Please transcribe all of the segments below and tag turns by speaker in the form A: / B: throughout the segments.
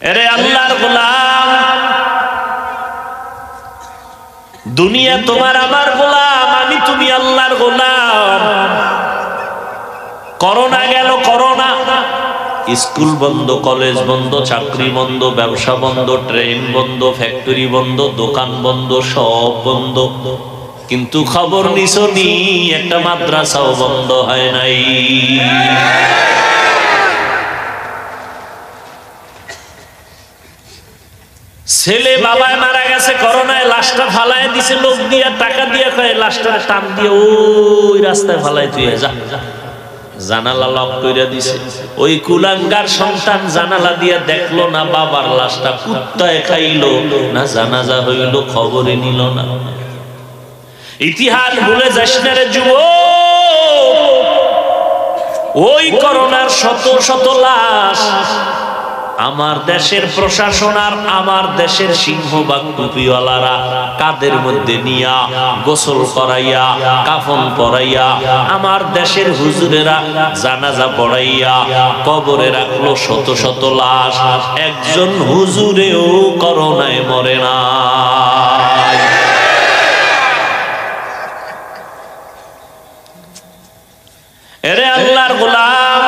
A: এরে আল্লাহর গোলাম, দুনিয়া তোমার আমার গোলাম, আমি তুমি আল্লাহর গোলাম। করোনা গেল, করোনা, স্কুল বন্ধ, কলেজ বন্ধ, চাকরি বন্ধ, ব্যবসা বন্ধ, ট্রেন বন্ধ, ফ্যাক্টরি বন্ধ, দোকান বন্ধ, সব বন্ধ। কিন্তু খবর নিছনি একটা মাদ্রাসাও বন্ধ হয় নাই। ছেলে বাবায় মারা গেছে করোনায়, লাশটা ফালায় দিছে লোক দিয়া, টাকা দিয়া, কয় লাশটা টান দিয়ে ওই রাস্তায় ফালাই তুই যা। জানালা লক কইরা দিছে। ওই কুলাঙ্গার সন্তান জানালা দিয়া দেখলো না বাবার লাশটা কুত্তায় খাইলো না জানাজা হইল, খবরে নিল না। ইতিহাস ভুলে যাস না রে যুবক। ওই করোনার শত শত লাশ আমার দেশের প্রশাসন আর আমার দেশের সিংহবাগ টুপিওয়ালারা কাদের মধ্যে নিয়া গোসল করাইয়া, কাফন পরাইয়া, আমার দেশের হুজুরেরা জানাজা পড়াইয়া কবরে রাখলো শত শত লাশ। একজন হুজুরেও করোনায় মরে না। এরে আল্লাহর গোলাম,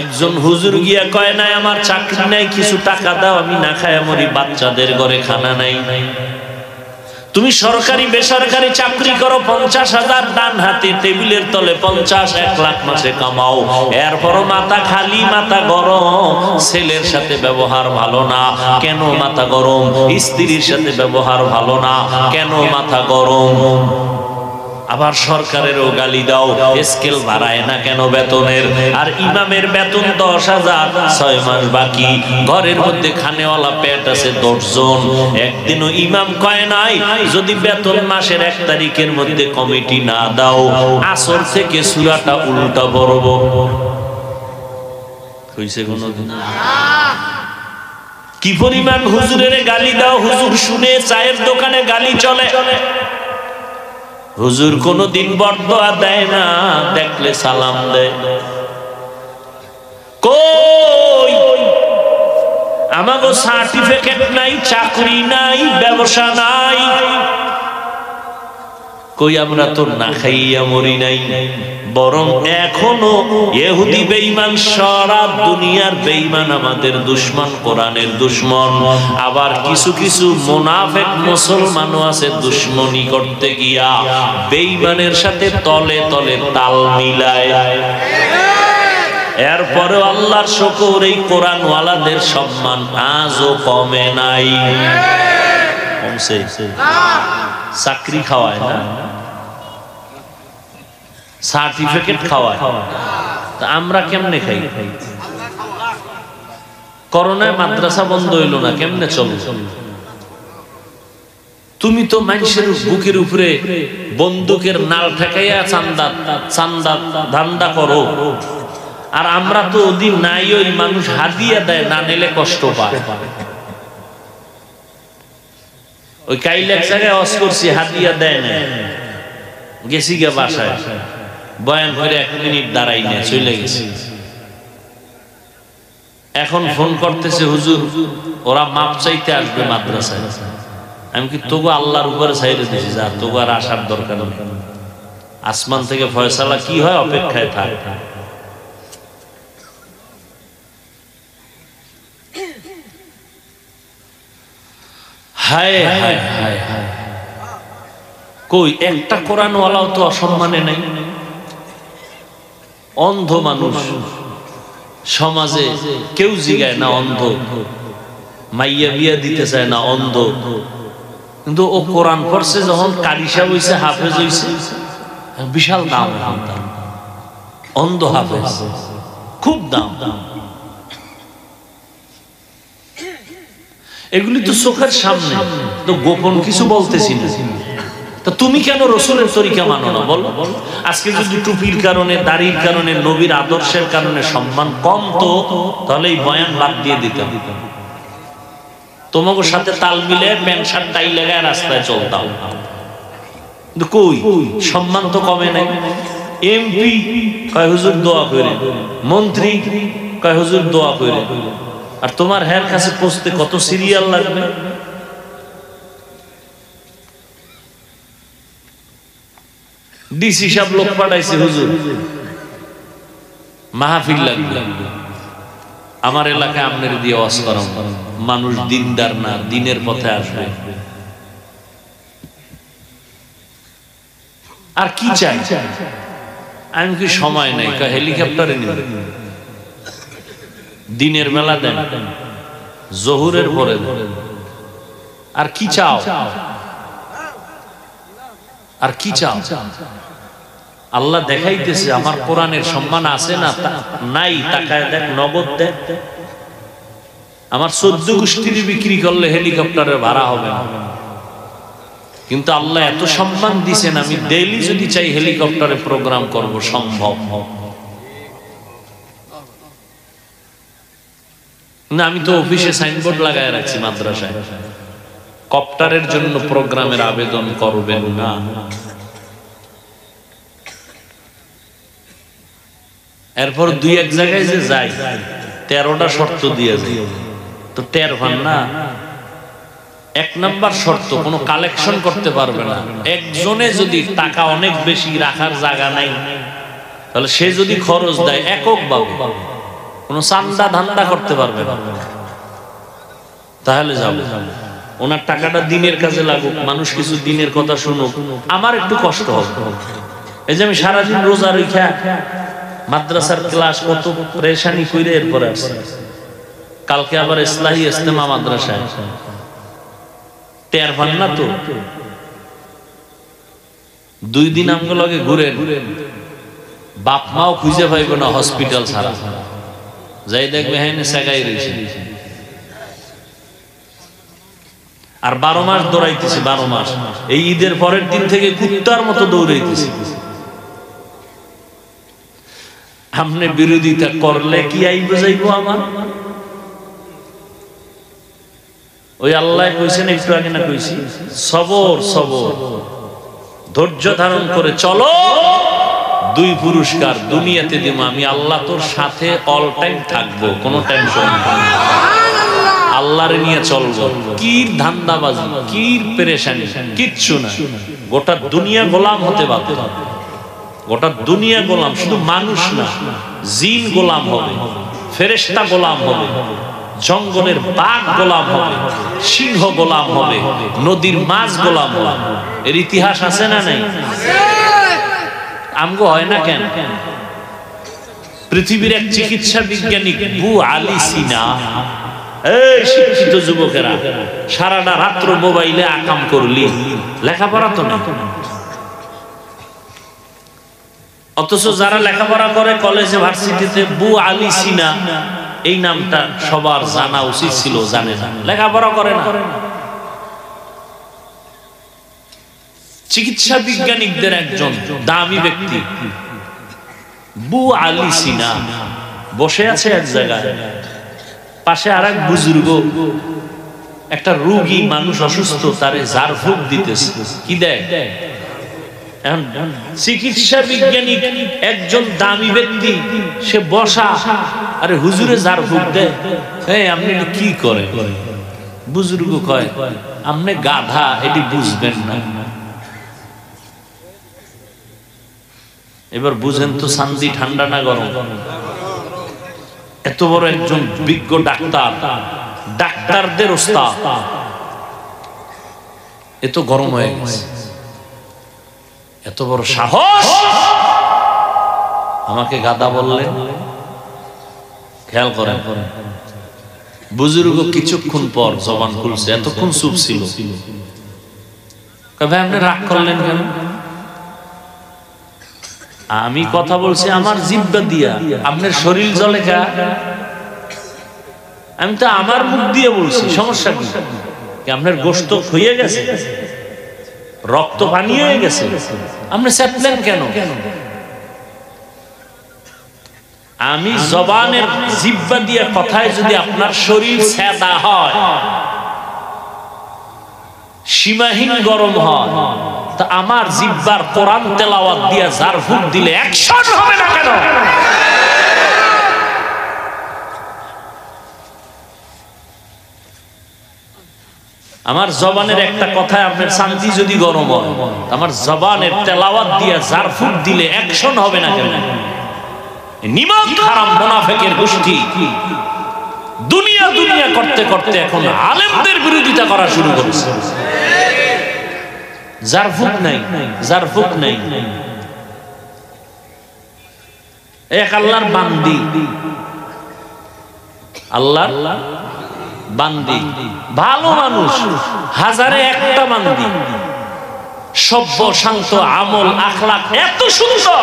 A: একজন হুজুর গিয়া কয় নাই আমার চাকরি নাই, কিছু টাকা দাও, আমি না খায় মরি, বাচ্চাদের ঘরে খানা নাই। তুমি সরকারি বেসরকারি চাকরি করো, 50,000 ডান হাতে টেবিলের তলে 50-1 লাখ মাসে কামাও, এরপরও মাথা খালি, মাথা গরম। ছেলের সাথে ব্যবহার ভালো না, কেন মাথা গরম? স্ত্রীর সাথে ব্যবহার ভালো না, কেন মাথা গরম? আবার সরকারেরও গালি দাও, স্কেল বাড়ায় না কেন বেতনের? আর ইমামের বেতন 10,000, 6 মাস বাকি, ঘরের মধ্যে খানেওয়ালা পেট আছে 10 জন। একদিনও ইমাম কয় নাই যদি বেতন মাসের 1 তারিখের মধ্যে কমিটি না দাও, আসর থেকে সূরাটা উল্টা পড়ব। কইছে কোনদিন? কি পরিমাণ হুজুরের গালি দাও, হুজুর শুনে চায়ের দোকানে গালি চলে। হুজুর কোনদিন বরদোয়া দেয় না, দেখলে সালাম দেয়। কই আমাগো সার্টিফিকেট নাই, চাকরি নাই, ব্যবসা নাই, কই আমরা তো না খাইয়া মরি নাই। বরং এখনো ইহুদি বেঈমান, সারা দুনিয়ার বেঈমান আমাদের দুশমন, কোরআনের দুশমন। আবার কিছু কিছু মুনাফিক মুসলমানও আছে, দুশমনি করতে গিয়া বেঈমানের সাথে তলে তলে তাল মিলায়। এরপরে আল্লাহর শুকর, এই কোরআনওয়ালাদের সম্মান আজও কমে নাই। কমছে? চাকরি খাওয়ায় না, সার্টিফিকেট খাওয়ায়, তা আমরা কেমনে খাই? করোনায় মাদ্রাসা বন্ধ হইল না, কেমনে চলো? তুমি তো মানুষের বুকের উপরে বন্দুকের নাল ঠেকাইয়া চান্দা চান্দা ধান্দা করো, আর আমরা তো ওদিন নাই, ওই মানুষ হাদিয়া দেয়, না নিলে কষ্ট পায়। ওই কাইল এক জায়গায় ওয়াজ করছি, হাদিয়া দেয় না, গেছি গে বাসায়, বয়ান করে 1 মিনিট দাঁড়াই না, চলে গেছি। এখন ফোন করতেছে, হুজুর ওরা মাপ চাইতে আসবে মাদ্রাসায়। আমি কি তবু আল্লাহর উপরে ছাইড়ে দিছি, যা তবু আর আসার দরকার নেই, আসমান থেকে ফয়সালা কি হয় অপেক্ষায় থাক। হায় হায় হায় হায়, কই একটা কোরআনওয়ালাও তো অসম্মানে নাই। অন্ধ মানুষ সমাজে কেউ জিগায় না, অন্ধ মাইয়া বিয়া দিতে চায় না, অন্ধ, কিন্তু ও কোরআন পড়ছে, যখন কারি সাহেব হইছে, হাফেজ হইছে, বিশাল দাম। অন্ধ হাফেজ খুব দাম। এগুলি তো চোখের সামনে, তো গোপন কিছু বলতেছি না। তা তুমি কেন রসুলের তরিকা মানো না বল? আজকে যদি টুপির কারণে, দাড়ির কারণে, নবীর আদর্শের কারণে সম্মান কম তো, তাহলে এই বয়ান বাদ দিয়ে দিতাম, তোমাকে সাথে তাল মিলে প্যান্ট শার্ট টাই লাগায় রাস্তায় চলতাম। কিন্তু কই সম্মান তো কমে নাই। এমপি কয় হুজুর দোয়া করে, মন্ত্রী কয় হুজুর দোয়া করে, আর তোমার হের কাছে পৌঁছতে কত সিরিয়াল লাগবে। ডিসি সাহেব লোক পাঠাইছে, হুজুর মাহফিল লাগবে, আমার এলাকায় আপনার দিয়ে ওয়াজ করাম, মানুষ দিনদার না, দিনের পথে আসবে। আর কি চাই? আমি কি সময় নাই, হেলিকপ্টারে নিব, দিনের বেলা দেন, জহুরের পরে। আর কি চাও? আর কি চাও? আল্লাহ দেখাইতেছে আমার কোরআনের সম্মান আছে না নাই, টাকায় দেখ, নগদ দেখ। আমার 14 গোষ্ঠীর বিক্রি করলে হেলিকপ্টারের ভাড়া হবে না, কিন্তু আল্লাহ এত সম্মান দিছেন, আমি ডেইলি যদি চাই হেলিকপ্টারে প্রোগ্রাম করব, সম্ভব না। আমি তো অফিসে সাইনবোর্ড লাগায় রাখছি মাদ্রাসায়, কপ্টারের জন্য প্রোগ্রামের আবেদন করবেন না। এরপর দুই এক জায়গায় যে যাই 13টা শর্ত দিয়ে যাই, তো টের পান না। 1 নাম্বার শর্ত, কোনো কালেকশন করতে পারবে না। একজনে যদি টাকা অনেক বেশি রাখার জায়গা নাই, তাহলে সে যদি খরচ দেয় এককভাবে, কোনো চান্দা ধান্দা করতে পারবে না, তাহলে যাবে। ওনার টাকাটা দিনের কাজে লাগুক, মানুষ কিছু দিনের কথা শুনুক, আমার একটু কষ্ট হবে। এই যে আমি সারাদিন রোজা রেখা মাদ্রাসার ক্লাস কত পরেশানি কইরে এরপরে আসছে, কালকে আবার ইসলাহি ইজতেমা মাদ্রাসায়, টের পান না তো? 2 দিন আমগো লগে ঘুরেন, বাপ মাও খুঁজে পাইব না হসপিটাল ছাড়া, যাই দেখবে হ্যাঁ সেগাই রয়েছে। আর 12 মাস দৌড়াইতেছি, 12 মাস। এই ঈদের পরের দিন থেকে কুত্তার মতো দৌড়াইতেছি। আপনি বিরোধিতা করলে কি আইব যাইব আমার? ওই আল্লাহ কইছেন একটু আগে না কইছি, সবর সবর, ধৈর্য ধারণ করে চলো, 2 পুরস্কার দুনিয়াতে দিব, আমি আল্লাহ তোর সাথে অল টাইম থাকবো, কোনো টেনশন নেই, আল্লাহরে নিয়ে চলবো। কি ধান্দাবাজি, কি পেরেশানি, কিচ্ছু না। গোটা দুনিয়া গোলাম হতে বাধ্য, গোটা দুনিয়া গোলাম, শুধু মানুষ না, জিন গোলাম হবে, ফেরেশতা গোলাম হবে, জঙ্গলের বাঘ গোলাম হবে, সিংহ গোলাম হবে, নদীর মাছ গোলাম হবে। এর ইতিহাস আছে না নাই? আমগো হয় না কেন? পৃথিবীর এক চিকিৎসা বিজ্ঞানী আবু আলী সিনা, এই শিক্ষিত যুবকেরা সারাটা রাত্র মোবাইলে আকাম করলি, লেখাপড়া তো না। অথচ যারা লেখাপড়া করে কলেজে ভার্সিটিতে, আবু আলী সিনা এই নামটা সবার জানা উচিত ছিল, জানে না, লেখাপড়া করে না। চিকিৎসা বিজ্ঞানীদের একজন দামি ব্যক্তি আবু আলী সিনা বসে আছে এক জায়গায়, পাশে আরেক বুজুর্গ, একটা রোগী মানুষ অসুস্থ, তারে ঝাড়ফুঁক দিতেছে। কি দেয়? চিকিৎসা বিজ্ঞানী একজন দামি ব্যক্তি, সে বসা, আরে হুজুরে ঝাড়ফুঁক দেয়। এই আপনি কি করে? বুজুর্গ কয়, আপনি গাধা, এটি বুঝবেন না। এবার বুঝেন তো শান্তি ঠান্ডা না গরম? এত বড় একজন বিজ্ঞ ডাক্তার, ডাক্তারদের ওস্তাদ, এত গরম হয়ে গেছে, এত বড় সাহস, আমাকে গাধা বললেন। খেয়াল করেন, বুজুর্গ কিছুক্ষণ পর জবান খুলছে, এতক্ষণ চুপ ছিল। ভাই আপনি রাগ করলেন কেন? আমি কথা বলছি আমার জিহ্বা দিয়া, আপনার শরীর জ্বলে কা? আমি তো আমার মুখ দিয়ে বলছি, সমস্যা কি? আপনার গোশত হয়ে গেছে, রক্ত পানি হয়ে গেছে, আপনি চেপলেন কেন? আমি জবানের জিহ্বা দিয়ে কথায় যদি আপনার শরীর সেদা হয়, সীমাহীন গরম হয়, তা আমার জিহ্বার কোরআন তেলাওয়াত দিয়ে ঝাড়ফুঁক দিলে অ্যাকশন হবে না কেন? আমার জবানের একটা কথায় আপনার শান্তি যদি গরম হয়, আমার জবানের তেলাওয়াত দিয়ে জারফুক দিলে অ্যাকশন হবে না কেন? নিমক হারাম মুনাফিকের গোষ্ঠী দুনিয়া দুনিয়া করতে করতে এখন আলেমদের বিরোধিতা করা শুরু করেছে। জারফুক নাই, জারফুক নাই। এক আল্লাহর বান্দি, আল্লাহর বান্দি, ভালো মানুষ, হাজারে একটা বান্দি, সভ্য শান্ত, আমল আখলাক এত সুন্দর,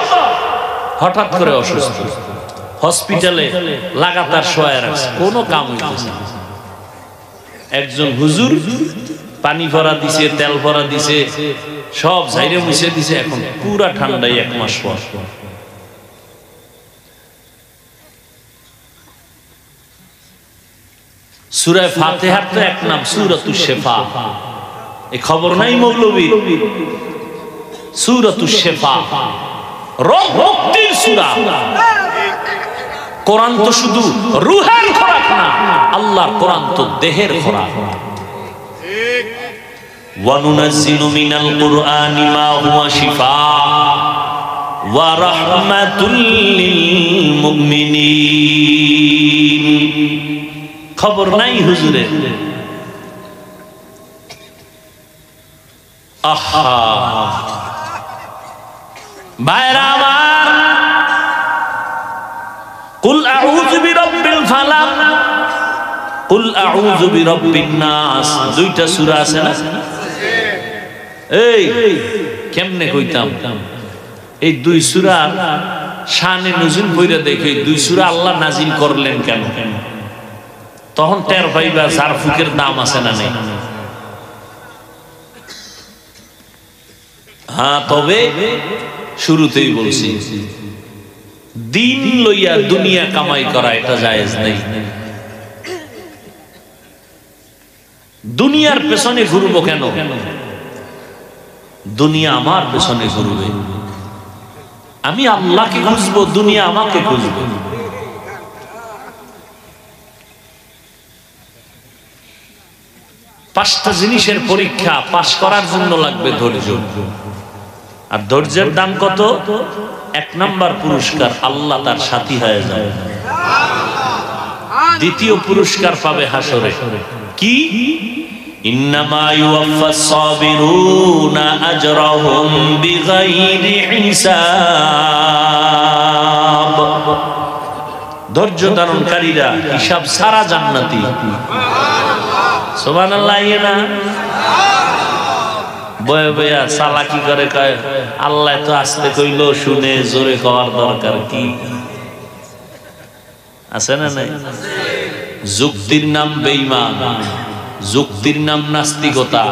A: হঠাৎ করে অসুস্থ, হসপিটালে লাগাতার শোয়া রাখছে, কোনো কাম হইতেছে না। একজন হুজুর পানি ভরা দিছে, তেল ভরা দিছে, সব ঝাইরে মুছে দিছে, এখন পুরা ঠান্ডায় 1 মাস পর। সূরা ফাতিহার তো এক নাম সূরাতুশ শিফা, এই খবর নাই মৌলবী? সূরাতুশ শিফা রোগ মুক্তির সূরা। কোরআন তো শুধু রূহের খোরাক না, আল্লাহর কোরআন তো দেহের খোরাক। ওয়া নুনাজ্জিলু মিনাল কুরআনি মা হুয়া শিফা ওয়া রাহমাতুল লিল মুমিনিন। খবর নাই হুজুরের? আহা ভাইরা আমার, কুল আউযু বিরাব্বিল ফালাক, কুল আউযু বিরাব্বিন নাস, দুইটা সূরা আছে না? এই কেমনে কইতাম এই দুই সূরা শানে নুজুল কইরা দেখে দুই সূরা আল্লাহ নাজিল করলেন কেন? তখন টের পাইবা জারফুকের দাম আছে না নেই। হ্যাঁ, তবে শুরুতেই বলছি, দিন লইয়া দুনিয়া কামাই করা এটা জায়েজ নেই। দুনিয়ার পেছনে ঘুরবো কেন? দুনিয়া আমার পেছনে ঘুরবে। আমি আল্লাহকে খুঁজবো, দুনিয়া আমাকে খুঁজবে। পাঁচটা জিনিসের পরীক্ষা পাশ করার জন্য লাগবে ধৈর্য। আর ধৈর্যের দাম কত? 1 নাম্বার পুরস্কার, আল্লাহ তার সাথী হয়ে যায়। দ্বিতীয় পুরস্কার পাবে হাসরে, কি? ইন্নামা ইউওয়াফাস সাবিরুনা আজরাহুম বিগাইরি হিসাব। ধৈর্য ধারণকারীরা হিসাব ছাড়া জান্নাতি। সুবহানাল্লাহ। না বয়ে বয়া চালাকি করে কয় আল্লাহ তো আস্তে কইলো শুনে, জোরে কওয়ার দরকার কি আছে না? নাই। যুক্তির নাম বেঈমান, যুক্তির নাম নাস্তিকতা।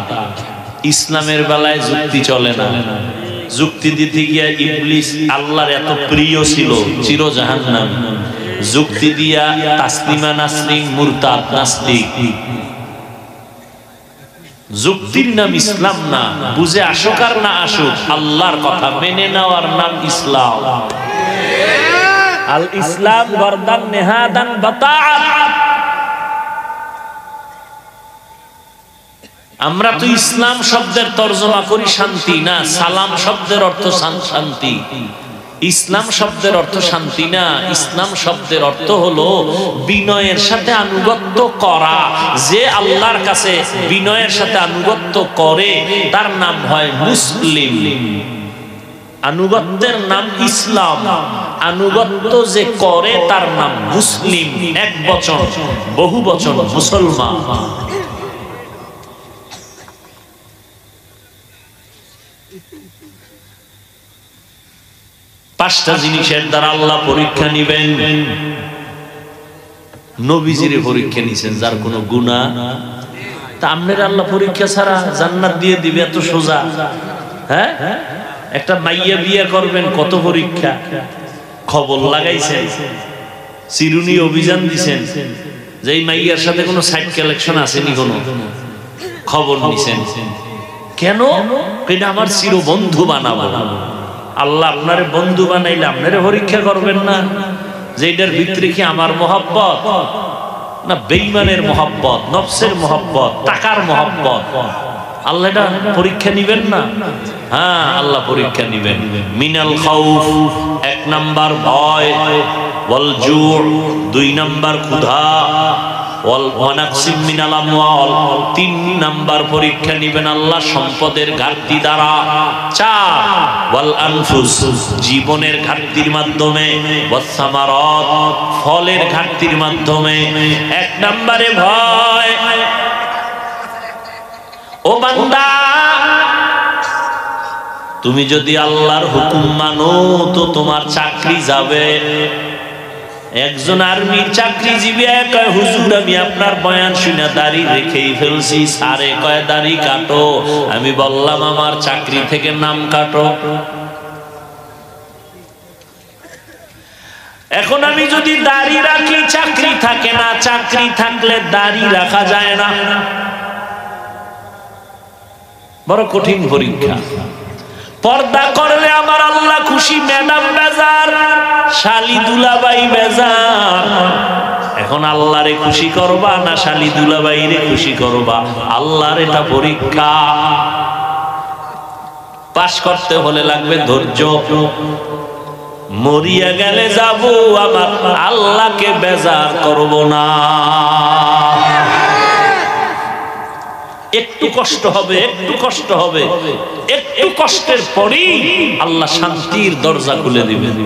A: ইসলামের বেলায় যুক্তি চলে না। যুক্তি দিতে গিয়া ইবলিস আল্লাহর এত প্রিয় ছিল, চির জাহান্নামী। যুক্তি দিয়া তাসলিমা নাসরিন মুরতাদ নাস্তিক। যুক্তির নাম ইসলাম না। বুঝে আসুক আর না আসুক, আল্লাহর কথা মেনে নেওয়ার নাম ইসলাম। আল ইসলাম গরদান নেহাদান বাতাআত। আমরা তো ইসলাম শব্দের তরজমা করি শান্তি, না সালাম শব্দের অর্থ শান্তি। ইসলাম শব্দের অর্থ শান্তি না, ইসলাম শব্দের অর্থ হলো বিনয়ের সাথে আনুগত্য করা। যে আল্লাহর কাছে বিনয়ের সাথে আনুগত্য করে তার নাম হয় মুসলিম। আনুগত্যের নাম ইসলাম, আনুগত্য যে করে তার নাম মুসলিম। এক বচন, বহু বচন মুসলমান। পাঁচটা জিনিসের দ্বারা আল্লাহ পরীক্ষা নিবেন। নবীজির পরীক্ষা নিছেন যার কোনো গুনাহ, তা আপনার আল্লাহ পরীক্ষা ছাড়া জান্নাত দিয়ে দিবে এত সোজা? হ্যাঁ, একটা মাইয়া বিয়ে করবেন, কত পরীক্ষা। খবর লাগাইছেন, চিরুনি অভিযান দিছেন যে এই মাইয়ার সাথে কোনো সাইড কালেকশন আসেনি, কোনো খবর নিছেন কেন? এটা আমার চির বন্ধু বানাবো। আল্লাহ আপনারে বন্ধু বানাইলে আপনারে পরীক্ষা করবেন না যে এটার ভিতরে কি আমার মহব্বত না বেঈমানের মহব্বত, নফসের মহব্বত, টাকার মহব্বত। আল্লাহ এটা পরীক্ষা নিবেন না? হ্যাঁ, আল্লাহ পরীক্ষা নিবেন। মিনাল খাউফ, 1 নাম্বার ভয়, ওয়াল জু', 2 নাম্বার ক্ষুধা, ওয়াল ওয়ানাকসিম মিনাল আমওয়াল, 3 নাম্বার পরীক্ষা নিবেন আল্লাহ সম্পদের ঘাটতি দ্বারা। 4 ওয়াল আনফুস, জীবনের ঘাটতির মাধ্যমে, ওয়াস সামারাত, ফলের ঘাটতির মাধ্যমে। 1 নম্বরে ভয়। ও বান্দা, তুমি যদি আল্লাহর হুকুম মানো তো তোমার চাকরি যাবে। একজন আর্মির চাকরিজীবী কয়, হুজুর আমি আপনার বয়ান শুনে দাড়ি রেখেই ফেলছি, সারে কয় দাড়ি কাটো। আমি বললাম আমার চাকরি থেকে নাম কাটো। এখন আমি যদি দাড়ি রাখি চাকরি থাকে না, চাকরি থাকলে দাড়ি রাখা যায় না। বড় কঠিন পরীক্ষা। পর্দা করলে আমার আল্লাহ খুশি, ম্যাডাম বেজার, শালি দুলাবাই বেজার। এখন আল্লাহরে খুশি করবা না শালি দুলাবাইরে খুশি করবা? আল্লাহর এটা পরীক্ষা। পাস করতে হলে লাগবে ধৈর্য। মরিয়া গেলে যাব, আমার আল্লাহকে বেজার করব না। একটু কষ্ট হবে, একটু কষ্ট হবে, একটু কষ্টের পরেই আল্লাহ শান্তির দরজা খুলে দিবেন।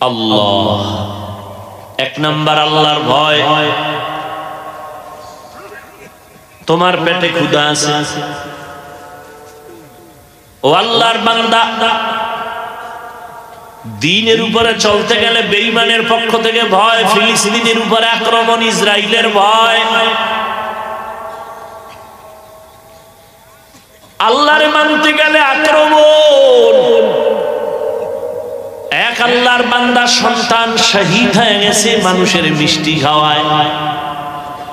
A: আল্লাহ 1 নাম্বার আল্লাহর ভয়। তোমার পেটে ক্ষুধা আছে, ও আল্লাহর বান্দা, দ্বীনের উপরে চলতে গেলে বেঈমানের পক্ষ থেকে ভয়, ফিলিস্তিনের উপরে আক্রমণ, ইসরায়েলের ভয়। আল্লাহরে মানতে গেলে আক্রমণ। এক আল্লাহর বান্দার সন্তান শহীদ হয়ে গেছে মানুষের মিষ্টি খাওয়ায়।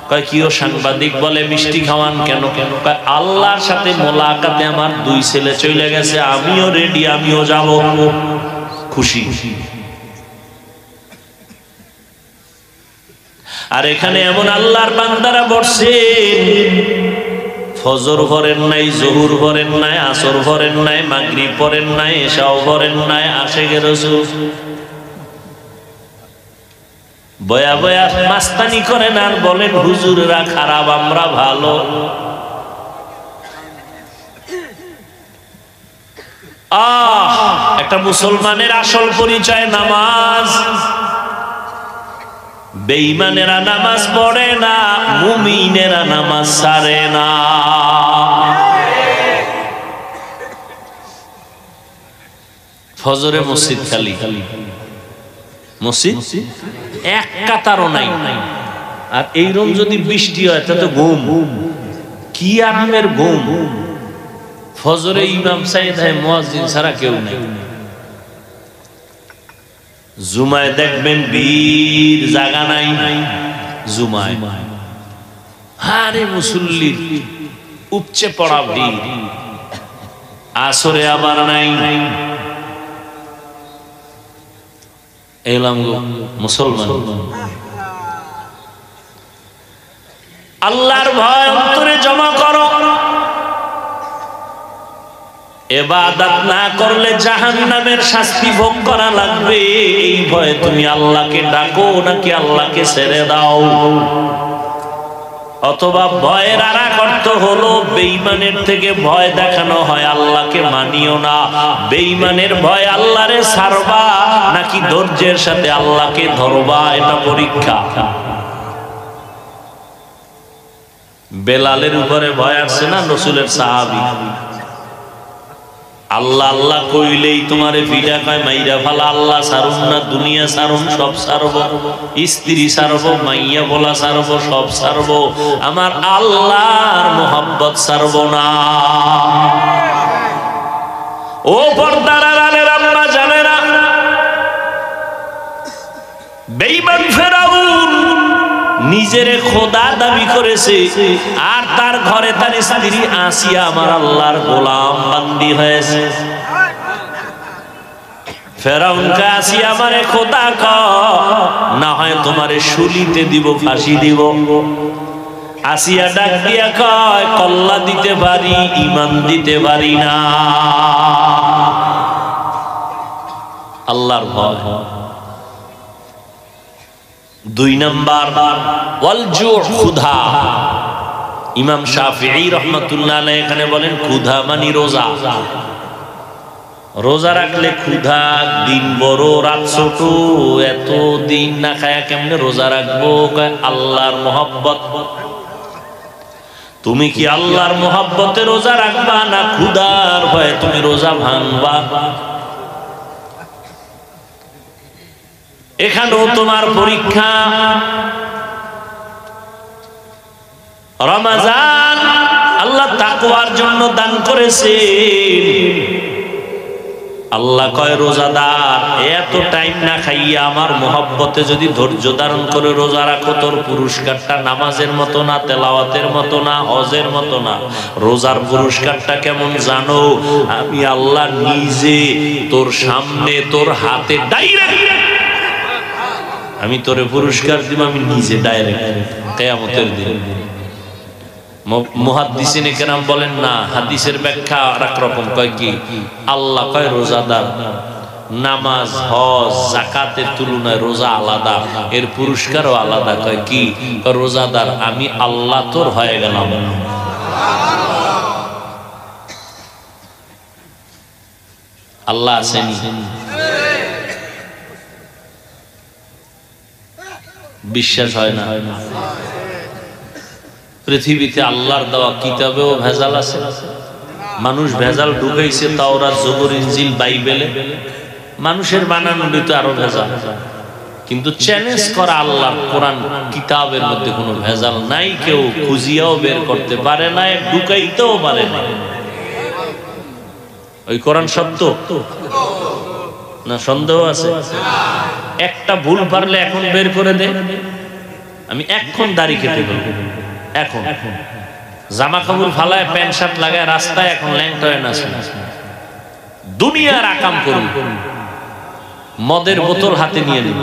A: কয় কি ও সাংবাদিক বলে মিষ্টি খাওয়ান কেন? কয় আল্লাহর সাথে মোলাকাতে আমার 2 ছেলে চলে গেছে, আমিও রেডি, আমিও যাব। খুশি। আর এখানে এমন আল্লাহর বান্দারা বসছেন, ফজর পড়েন নাই, জোহর পড়েন নাই, আসর পড়েন নাই, মাগরিব পড়েন নাই, এশাও পড়েন নাই, আশিকে রাসূল বয়া বয়া মাস্তানি করেন আর বলেন হুজুররা খারাপ, আমরা ভালো। একটা মুসলমানের আসল পরিচয় নামাজ। বেঈমানেরা নামাজ পড়ে না, মুমিনেরা নামাজ ছাড়ে না। ফজরে মসজিদ খালি, মসজিদ এক কাতারও নাই। আর এইরকম যদি বৃষ্টি হয় তাতে ঘুম, কি আরামের ঘুম। ফজরে ইমাম সাহেব মুয়াজ্জিন ছাড়া কেউ নাই। জুমায় দেখবেন বীর জায়গা নাই, জুমায় আরে মুসল্লির উপচে পড়া ভিড়। আসরে আবার নাই। এলাম মুসলমান। আল্লাহর ভয় অন্তরে জমা করো। ইবাদত না করলে জাহান্নামের শাস্তি ভোগ করা লাগবে, এই ভয়ে তুমি আল্লাহকে ডাকো নাকি আল্লাহকে ছেড়ে দাও। অথবা ভয়ের আরেক অর্থ হলো বেঈমানের থেকে ভয় দেখানো হয়, আল্লাহকে মানিও না। বেঈমানের ভয় আল্লাহরে ছাড়বা নাকি ধৈর্যের সাথে আল্লাহকে ধরবা, এটা পরীক্ষা। বেলালের উপরে ভয় আসছে না, রাসূলের সাহাবী। আল্লাহ আল্লাহ কইলেই তোমারে ভিড়া কয় মাইরা ফালা। আল্লাহ সারুম না, দুনিয়া সারুম, সব সারব, স্ত্রী সারব, মাইয়া বলা সারব, সব সারব, আমার আল্লাহর মোহাব্বত সারব না। ও পর্দার আড়ালের আম্মা জানেরা, বেঈমান ফেরাউন নিজেরে খোদা দাবি করেছে, আর তার ঘরে তার স্ত্রী আসিয়া আমার আল্লাহর গোলাম বান্দি হয়েছে। ফেরাউন কয় আসিয়া আমারে খোদা কয়, না হয় তোমারে শুলিতে দিব, ফাঁসি দিব। আসিয়া ডাক দিয়া কয় কল্লা দিতে পারি, ঈমান দিতে পারি না। আল্লাহর ভয়। 2 নাম্বার ওয়াল জু', ক্ষুধা। ইমাম শাফিঈ রাহমাতুল্লাহ আলাইহি এখানে বলেন ক্ষুধা মানে রোজা। রোজা রাখলে ক্ষুধা, দিন বড় রাত ছোট, এত দিন না খায়া কেমনে রোজা রাখবো? আল্লাহর মহব্বত। তুমি কি আল্লাহর মহব্বতে রোজা রাখবা, না ক্ষুধার ভয়ে তুমি রোজা ভাঙবা? এখানেও তোমার পরীক্ষা। রমজান আল্লাহ তাকওয়ার জন্য দান করেছে। আল্লাহ কয় রোজাদার এত টাইম না খাইয়া আমার মহব্বতে যদি ধৈর্য ধারণ করে রোজা রাখো, তোর পুরস্কারটা নামাজের মতো না, তেলাওয়াতের মতো না, হজের মতো না। রোজার পুরস্কারটা কেমন জানো? আমি আল্লাহ নিজে তোর সামনে, তোর হাতে ডাইরেক্ট আমি তোরে পুরস্কার দিব, আমি নিজে ডাইরেক্ট কিয়ামতের দিন। মুহাদ্দিসিনে কেরাম বলেন না, হাদিসের ব্যাখ্যা আরেক রকম। কয় কি? আল্লাহ কয় রোজাদার নামাজ, হজ, যাকাতের তুলনায় রোজা আলাদা, এর পুরস্কারও আলাদা। কয় কি? রোজাদার আমি আল্লাহ তোর হয়ে গেলাম। আল্লাহ আসেনি? বিশ্বাস হয় না? পৃথিবীতে আল্লাহর দেওয়া কিতাবেও ভেজাল আছে। মানুষ ভেজাল ঢুকাইছে তাওরাত, জবুর, ইনজিল, বাইবেলে। মানুষের বানানো তো আরো ভেজাল। কিন্তু চ্যালেঞ্জ করা আল্লাহর কোরআন কিতাবের মধ্যে কোনো ভেজাল নাই। কেউ খুঁজিয়াও বের করতে পারে না, ঢুকাইতেও পারে না। ওই কোরআন সত্য না সন্দেহ আছে? একটা ভুল পারলে এখন বের করে দে, আমি এখন দাড়ি কেটে ফেলবো। এখন জামা কাপড় ফালায়, প্যান্ট শার্ট লাগায় রাস্তায় এখন ল্যাংটা হয়ে নাচে, দুনিয়ার আকাম করুন। মদের বোতল হাতে নিয়ে নিন,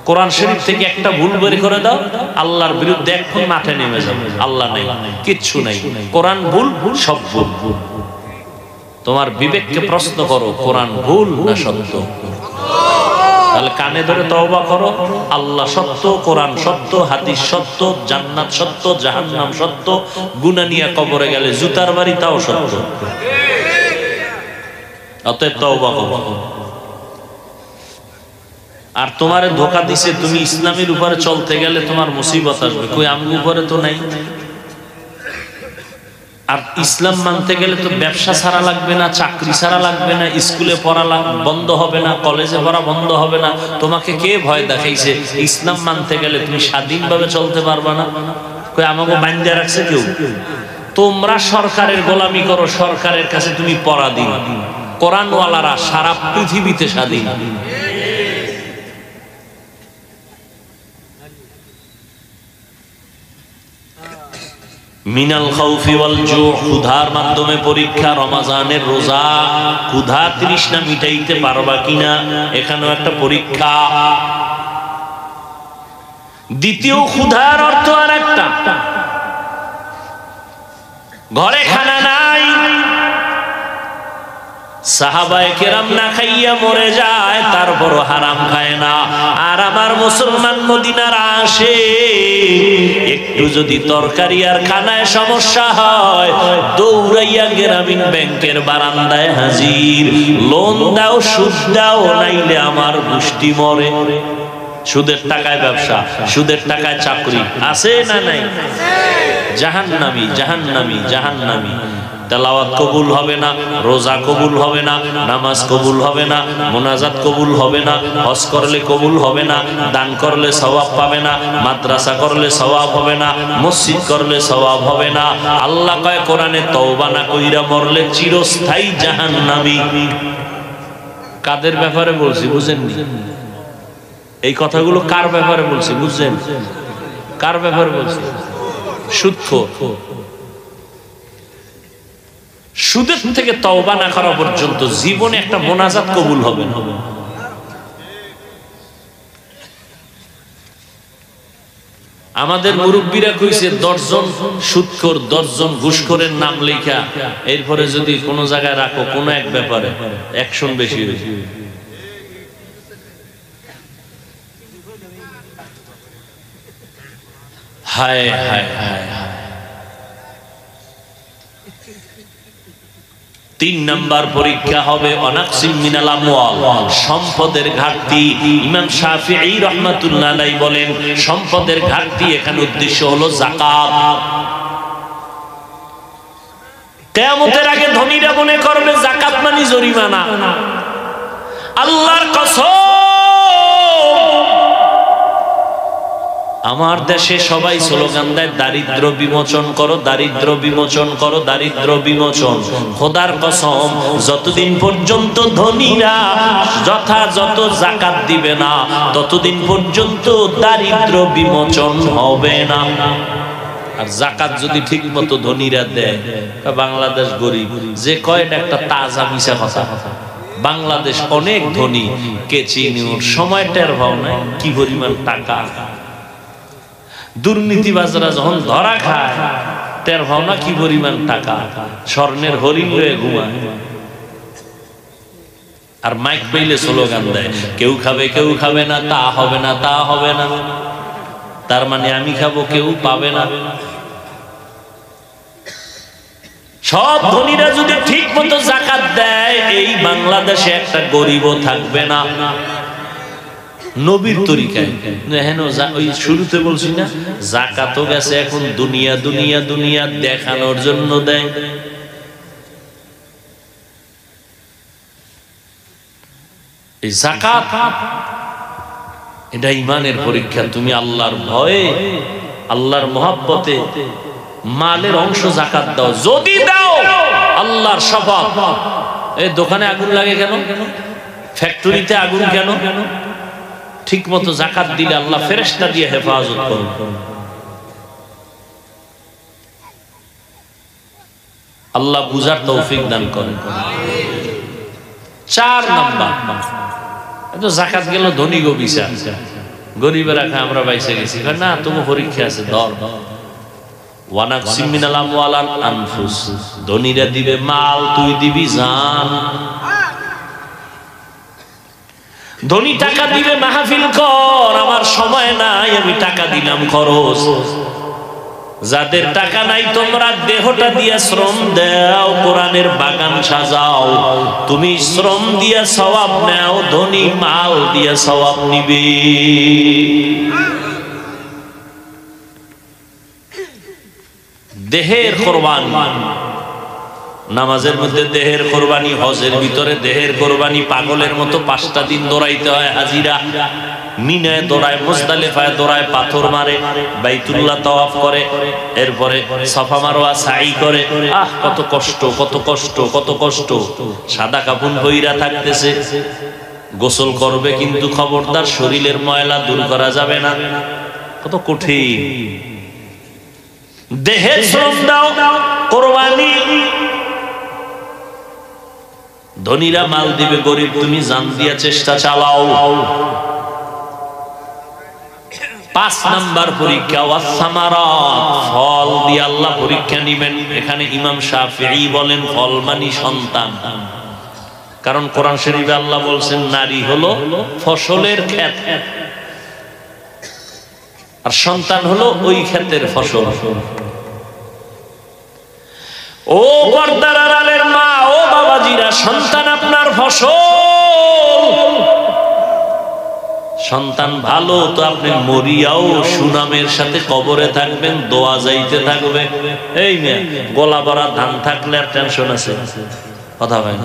A: কোরআন শরীফ থেকে একটা ভুল বের করে দাও, আল্লাহর বিরুদ্ধে এখন মাঠে নেমে যাবে। আল্লাহ নাই, কিচ্ছু নাই, কোরআন ভুল, সব ভুল। তোমার বিবেককে প্রশ্ন করো, কোরআন ভুল না সত্য? তাহলে কানে ধরে তওবা করো, আল্লাহ সত্য, কোরআন সত্য, হাদিস সত্য, জান্নাত সত্য, জাহান্নাম সত্য, গুনাহ নিয়ে কবরে গেলে জুতার বাড়ি তাও সত্য। অতএব তওবা করো। আর তোমারে ধোঁকা দিছে, তুমি ইসলামের উপরে চলতে গেলে তোমার মুসিবত আসবে। কই আমার উপরে তো নাই। আর ইসলাম মানতে গেলে তো ব্যবসা ছাড়া লাগবে না, চাকরি ছাড়া লাগবে না, স্কুলে পড়া বন্ধ হবে না, কলেজে পড়া বন্ধ হবে না। তোমাকে কে ভয় দেখাইছে? ইসলাম মানতে গেলে তুমি স্বাধীনভাবে চলতে পারবা না। কই আমাকে বাঁধিয়ে রাখছে কেউ? তোমরা সরকারের গোলামি করো, সরকারের কাছে তুমি পরাধীন। কোরআনওয়ালারা সারা পৃথিবীতে স্বাধীন। মিনাল খাউফি ওয়াল জু', ক্ষুধার মাধ্যমে পরীক্ষা। রমজানের রোজা ক্ষুধা তৃষ্ণা মিটাইতে পারবা কিনা, এখানেও একটা পরীক্ষা। দ্বিতীয় ক্ষুধার অর্থ আর একটা, ঘরে খানা নাই, সাহাবায়ে কেরাম না খাইয়া মরে যায়, তারপরও হারাম খায় না। আর আমার মুসলমান মদিনার আসে, একটু যদি তরকারি আর খানায় সমস্যা হয়, দৌড়াইয়া গ্রামীণ ব্যাংকের বারান্দায় হাজির। লোন দাও, সুদ দাও, নাইলে আমার গোষ্ঠী মরে। সুদের টাকায় ব্যবসা, সুদের টাকায় চাকরি, আছে না নাই? জাহান্নামী, জাহান্নামী, জাহান্নামী। তেলাওয়াত কবুল হবে না, রোজা কবুল হবে না, নামাজ কবুল হবে না, মুনাজাত কবুল হবে না, হজ করলে কবুল হবে না, দান করলে সওয়াব পাবে না, মাদ্রাসা করলে সওয়াব হবে না, মসজিদ করলে সওয়াব হবে না। আল্লাহ কয় কোরআনে তওবা না কইরা মরলে চিরস্থায়ী জাহান্নামী। কাদের ব্যাপারে বলছি বুঝেননি? এই কথাগুলো কার ব্যাপারে বলছি বুঝছেন? কার ব্যাপারে বলছি? সুদখোর। সুদের থেকে তওবা না করা পর্যন্ত জীবনে একটা মোনাজাত কবুল হবে না। আমাদের মুরব্বীরা কইছে 10 জন সুদখোর 10 জন ঘুষখোরের নাম লেখা এরপরে যদি কোনো জায়গায় রাখো কোনো এক ব্যাপারে অ্যাকশন বেশি হয়েছে। হায় হায় হায়। 3 নাম্বার পরীক্ষা হবে অনাকসিম মিনাল আমওয়াল, সম্পদের ঘাটতি। ইমাম শাফিঈ রাহমাতুল্লাহ আলাইহি বলেন সম্পদের ঘাটতি এখানে উদ্দেশ্য হলো যাকাত। কিয়ামতের আগে ধনীরা মনে করবে যাকাত মানে জরিমানা। আল্লাহর কসম আমার দেশে সবাই স্লোগান দেয় দারিদ্র বিমোচন করো, দারিদ্র বিমোচন করো, দারিদ্র বিমোচন। খোদার কসম যতদিন পর্যন্ত ধনীরা যথাযথ যাকাত দিবে না ততদিন পর্যন্ত দারিদ্র বিমোচন হবে না। আর যাকাত যদি ঠিক মতো ধনীরা দেয়, বাংলাদেশ গরিব যে কয়টা একটা তাজা মিশা কথা। বাংলাদেশ অনেক ধনী, কে চিনি ওর সময়টার ভাব নাই কি পরিমাণ টাকা। দুর্নীতিবাজরা যখন ধরা খায় তের ভাবনা কি পরিমাণ টাকা, স্বর্ণের হরিণ লয়ে ঘুমায়। আর মাইক পেইলে স্লোগান দেয় কেউ খাবে কেউ খাবে না, তা হবে না তা হবে না। তার মানে আমি খাবো কেউ পাবে না। সব ধনীরা যদি ঠিক মতো যাকাত দেয় এই বাংলাদেশে একটা গরিবও থাকবে না। নবীর তরিকায় হেন ওই শুরুতে বলছি না যাকাতও গেছে এখন দুনিয়া দুনিয়া দুনিয়া দেখানোর জন্য দেয়। এই যাকাত এটা ঈমানের পরীক্ষা। তুমি আল্লাহর ভয়ে আল্লাহর মহব্বতে মালের অংশ যাকাত দাও। যদি দাও আল্লাহর শপথ, এই দোকানে আগুন লাগে কেন, ফ্যাক্টরিতে আগুন কেন, ঠিক মতো যাকাত দিলে আল্লাহ ফেরেশতা দিয়ে হেফাজত করবে। আল্লাহ বুঝার তৌফিক দান করেন। 4 নাম্বার তো যাকাত গেল ধনী গো বিচার, গরিবেরা খায় আমরা বাইসে গেছি। না তোমার পরীক্ষা আছে ধর। ওয়ানাকসিম মিনাল আমওয়াল আনফুস, ধনীরা দিবে মাল তুই দিবি জান। ধনী টাকা দিবে মাহফিল কর, আমার সময় নাই আমি টাকা দিলাম খরচ। যাদের টাকা নাই তোমরা দেহটা দিয়া শ্রম দাও, কোরআনের বাগান সাজাও। তুমি শ্রম দিয়া সওয়াব নাও, ধনী মাল দিয়া সওয়াব নিবে। দেহের কোরবানি, নামাজের মধ্যে দেহের কোরবানি, হজের ভিতরে দেহের কোরবানি। পাগলের মতো 5টা দিন দৌড়াইতে হয় হাজিরা। মিনায় দৌড়ায়, মুজদালিফায় দৌড়ায়, পাথর মারে, বাইতুল্লাহ তাওয়াফ করে, এরপরে সাফা মারওয়া সাই করে। কত কষ্ট কত কষ্ট কত কষ্ট। সাদা কাফন পইরা থাকতেছে, গোসল করবে কিন্তু খবরদার শরীরের ময়লা দূর করা যাবে না। কত কঠিন। দেহের শ্রম দাও, কোরবানি। ধনীরা মাল দিবে, গরিব তুমি জান দিয়া চেষ্টা চালাও। 5 নাম্বার পরীক্ষা ওয়াসসামারাত, ফল দিয়ে আল্লাহ পরীক্ষা নেবেন। এখানে ইমাম শাফিঈ বলেন ফল মানে সন্তান। কারণ কোরআন শরীফে আল্লাহ বলছেন নারী হলো ফসলের ক্ষেত, আর সন্তান হলো ওই ক্ষেতের ফসল। ও পর্দার আড়ালের মা, ও বাবাজিরা, সন্তান আপনার ফসল। সন্তান ভালো তো আপনি মরিয়াও সুনামের সাথে কবরে থাকবেন, দোয়া যাইতে থাকবে। এই মেয়ে গলা ভরা ধান থাকলে আর টেনশন আছে, কথা ভাই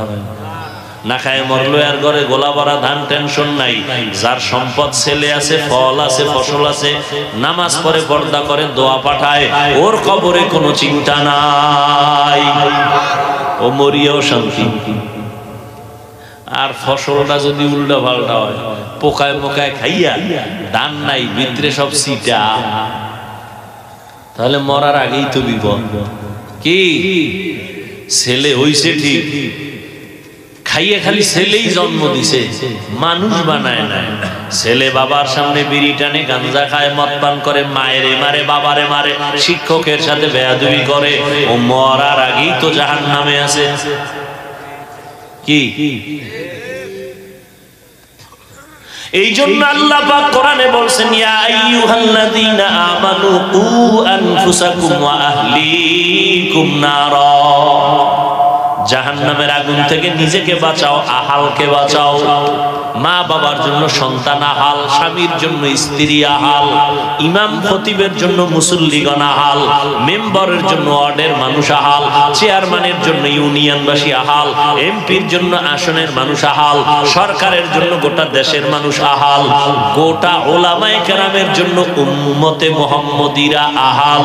A: না খায় মরলো আর ঘরে গোলা ভরা ধান, টেনশন নাই। যার সম্পদ ছেলে আছে, ফল আছে, ফসল আছে, নামাজ পড়ে, পর্দা করে, দোয়া পাঠায়, ওর কবরে কোনো চিন্তা নাই, ও মরিয়াও শান্তি। আর ফসলটা যদি উল্টা পাল্টা হয়, পোকায় মোকায় খাইয়া ধান নাই, ভিতরে সব সিটা, তাহলে মরার আগেই তো বিপদ। কি ছেলে হইছে ঠিক, খাইয়ে খালি ছেলেই জন্ম দিছে, মানুষ বানায় না। ছেলে বাবার সামনে বিড়ি টানে, গাঞ্জা খায়, মদ পান করে, মায়েরে মারে, বাবারে মারে, শিক্ষকের সাথে বেয়াদবি করে, ও মরার আগেই তো জাহান্নামে আছে। কি এই জন্য আল্লাহ পাক কোরআনে বলছেন, ইয়া আইয়ুহাল্লাযীনা আমানু কু আনফুসাকুম ওয়া আহলিকুম নারা, জাহান্নামের আগুন থেকে নিজেকে বাঁচাও, আহালকে বাঁচাও। মা বাবার জন্য সন্তান আহাল, স্বামীর জন্য স্ত্রী আহাল, ইমাম খতিবের জন্য মুসল্লিগণ আহাল, মেম্বারের জন্য ওয়ার্ডের মানুষ আহাল, চেয়ারম্যানের জন্য ইউনিয়নবাসী আহাল, এমপির জন্য আসনের মানুষ আহাল, সরকারের জন্য গোটা দেশের মানুষ আহাল, গোটা ওলামায়ে কেরামের জন্য উম্মতে মুহাম্মদীরা আহাল।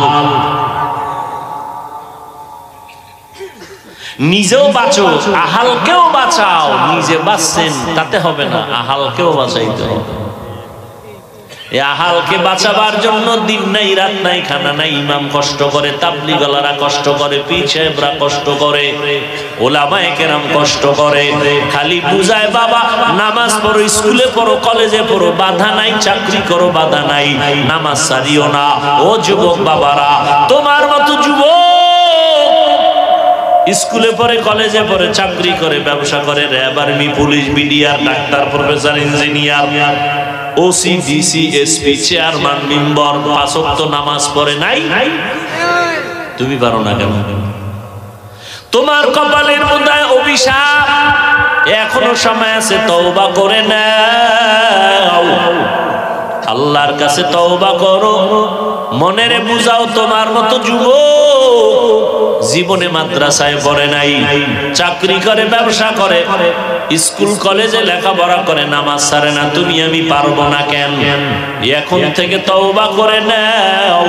A: নিজেও বাঁচো, আহালকেও বাঁচাও। নিজে বাঁচছেন তাতে হবে না, আহালকেও বাঁচাইতে হবে। এই আহালকে বাঁচাবার জন্য দিন নাই রাত নাই, খানা নাই, ইমাম কষ্ট করে, তাবলীগওয়ালারা কষ্ট করে, পীর সাহেবরা কষ্ট করে, ওলামায়ে কেরাম কষ্ট করে, খালি বুঝায় বাবা নামাজ পড়ো, স্কুলে পড়ো, কলেজে পড়ো, বাধা নাই, চাকরি করো, বাধা নাই, নামাজ ছাড়িও না। ও যুবক বাবারা, তোমার মতো যুবক স্কুলে পড়ে, কলেজে পড়ে, চাকরি করে, ব্যবসা করে, RAB, army, police, BDR, doctor, professor, engineer, OC, DC, SP, chairman, member, পাঁচ ওয়াক্ত নামাজ পড়ে নাই, তুমি পারো না কেন? তোমার কপালের মধ্যে অভিশাপ, এখনো সময় আছে, তওবা করে নাও, আল্লাহর কাছে তওবা করো, মনেরে বুঝাও। তোমার মতো যুবক জীবনে মাদ্রাসায় পড়ে নাই, চাকরি করে, ব্যবসা করে, স্কুল কলেজে লেখাপড়া করে, নামাজ ছাড়ে না, তুমি আমি পারবো না কেন? এখন থেকে তওবা করে নাও,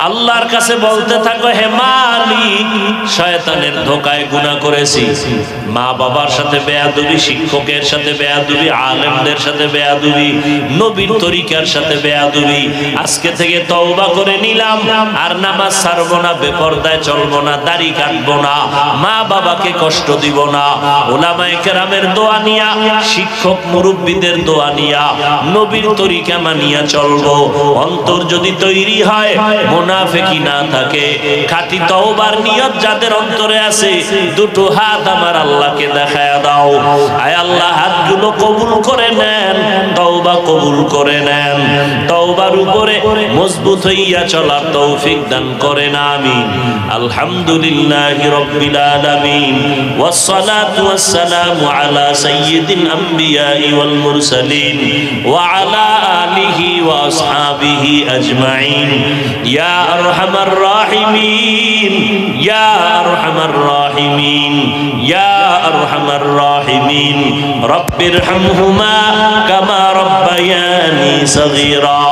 A: আল্লাহর কাছে বলতে থাকো, হে মালিক, শয়তানের ধোকায় গুনাহ করেছি, মা বাবার সাথে বেয়াদবি, শিক্ষকের সাথে বেয়াদবি, আলেমদের সাথে বেয়াদবি, নবীর তরিকার সাথে বেয়াদবি, আজকে থেকে তওবা করে নিলাম, আর নামাজ ছাড়বো না, বেপরদায় চলবো না, দাড়ি কাটবো না, মা বাবাকে কষ্ট দিব না। ওলামায়ে কেরামের দোয়া নিয়া, শিক্ষক মুরব্বীদের দোয়া নিয়া, নবীর তরিকা মানিয়া চলবো। অন্তর যদি তৈরি হয়, মুনাফিকি না থাকে, খাঁটি তওবার নিয়ত যাদের অন্তরে আছে, দুটো হাত আমার আল্লাহকে দেখায়া দাও। আয় আল্লাহ, হাতগুলো কবুল করে নেন, তওবা কবুল করে নেন, তওবার উপরে মজবুত হইয়া চলার তৌফিক দান করেন, আমিন। আলহামদুলিল্লাহি রাব্বিল আলামিন, ওয়াসসালাতু ওয়াসসালামু আলা সাইয়্যিদিল আমবিয়াই ওয়াল মুরসালিন ওয়া আলা আলিহি ওয়া আসহাবিহি আজমাইন। ইয়া আরহামার রাহিমিন, ইয়া আরহামার রাহিমিন, ইয়া আরহামার রাহিমিন, রব্বিরহামহুমা কামা রাব্বায়ানি সগীরা।